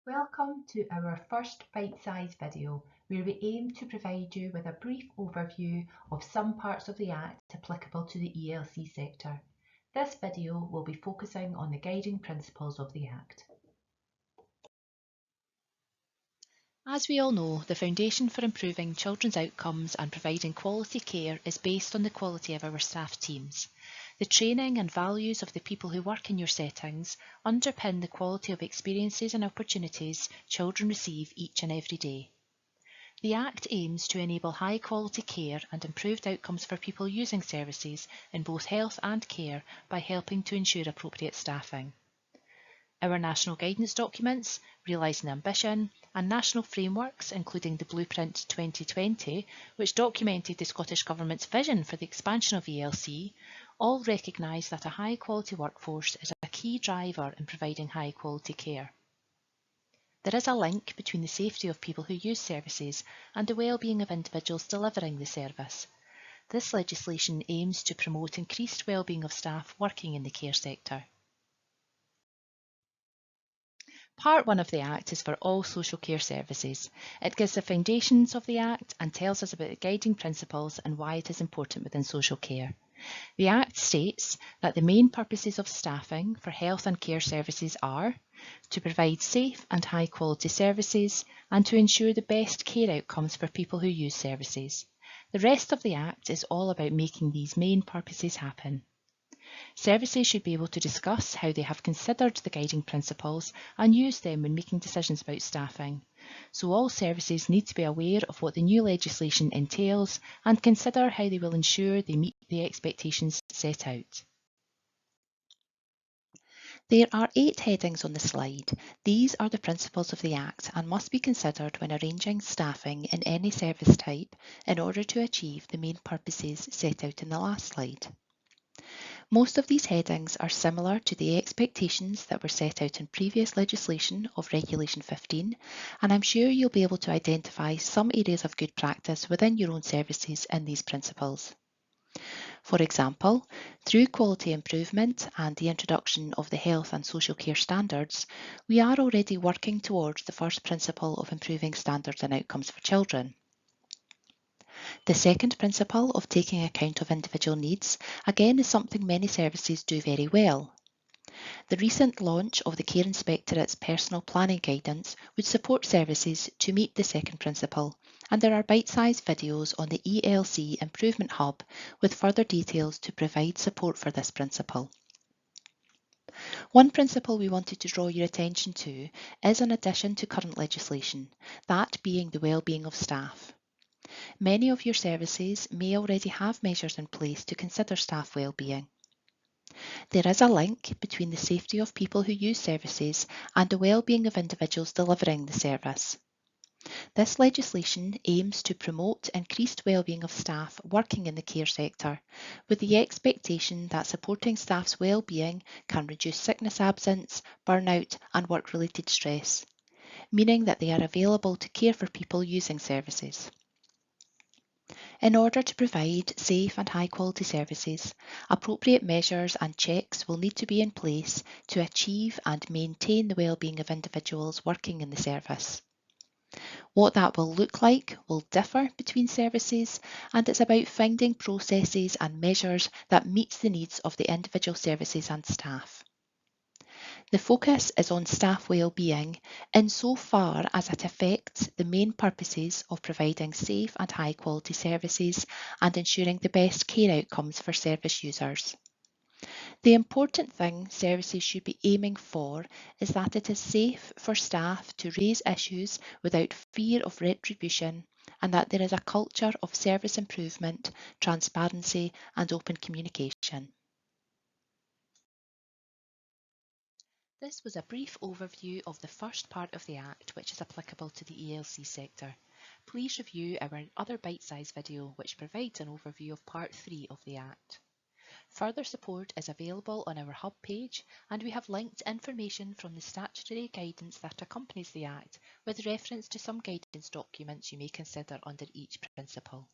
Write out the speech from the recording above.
Welcome to our first bite-sized video where we aim to provide you with a brief overview of some parts of the Act applicable to the ELC sector. This video will be focusing on the guiding principles of the Act. As we all know, the foundation for improving children's outcomes and providing quality care is based on the quality of our staff teams. The training and values of the people who work in your settings underpin the quality of experiences and opportunities children receive each and every day. The Act aims to enable high quality care and improved outcomes for people using services in both health and care by helping to ensure appropriate staffing. Our national guidance documents, Realising Ambition, and national frameworks, including the Blueprint 2020, which documented the Scottish Government's vision for the expansion of ELC, all recognise that a high-quality workforce is a key driver in providing high-quality care. There is a link between the safety of people who use services and the well-being of individuals delivering the service. This legislation aims to promote increased well-being of staff working in the care sector. Part 1 of the Act is for all social care services. It gives the foundations of the Act and tells us about the guiding principles and why it is important within social care. The Act states that the main purposes of staffing for health and care services are to provide safe and high quality services and to ensure the best care outcomes for people who use services. The rest of the Act is all about making these main purposes happen. Services should be able to discuss how they have considered the guiding principles and use them when making decisions about staffing. So all services need to be aware of what the new legislation entails and consider how they will ensure they meet the expectations set out. There are 8 headings on the slide. These are the principles of the Act and must be considered when arranging staffing in any service type in order to achieve the main purposes set out in the last slide. Most of these headings are similar to the expectations that were set out in previous legislation of Regulation 15, and I'm sure you'll be able to identify some areas of good practice within your own services in these principles. For example, through quality improvement and the introduction of the health and social care standards, we are already working towards the first principle of improving standards and outcomes for children. The second principle of taking account of individual needs, again, is something many services do very well. The recent launch of the Care Inspectorate's personal planning guidance would support services to meet the second principle, and there are bite-sized videos on the ELC Improvement Hub with further details to provide support for this principle. One principle we wanted to draw your attention to is an addition to current legislation, that being the well-being of staff. Many of your services may already have measures in place to consider staff well-being. There is a link between the safety of people who use services and the well-being of individuals delivering the service. This legislation aims to promote increased well-being of staff working in the care sector, with the expectation that supporting staff's well-being can reduce sickness absence, burnout and work-related stress, meaning that they are available to care for people using services. In order to provide safe and high quality services, appropriate measures and checks will need to be in place to achieve and maintain the well-being of individuals working in the service. What that will look like will differ between services, and it's about finding processes and measures that meets the needs of the individual services and staff. The focus is on staff well-being insofar as it affects the main purposes of providing safe and high quality services and ensuring the best care outcomes for service users. The important thing services should be aiming for is that it is safe for staff to raise issues without fear of retribution, and that there is a culture of service improvement, transparency and open communication. This was a brief overview of the first part of the Act which is applicable to the ELC sector. Please review our other bite-sized video which provides an overview of Part 3 of the Act. Further support is available on our hub page, and we have linked information from the statutory guidance that accompanies the Act with reference to some guidance documents you may consider under each principle.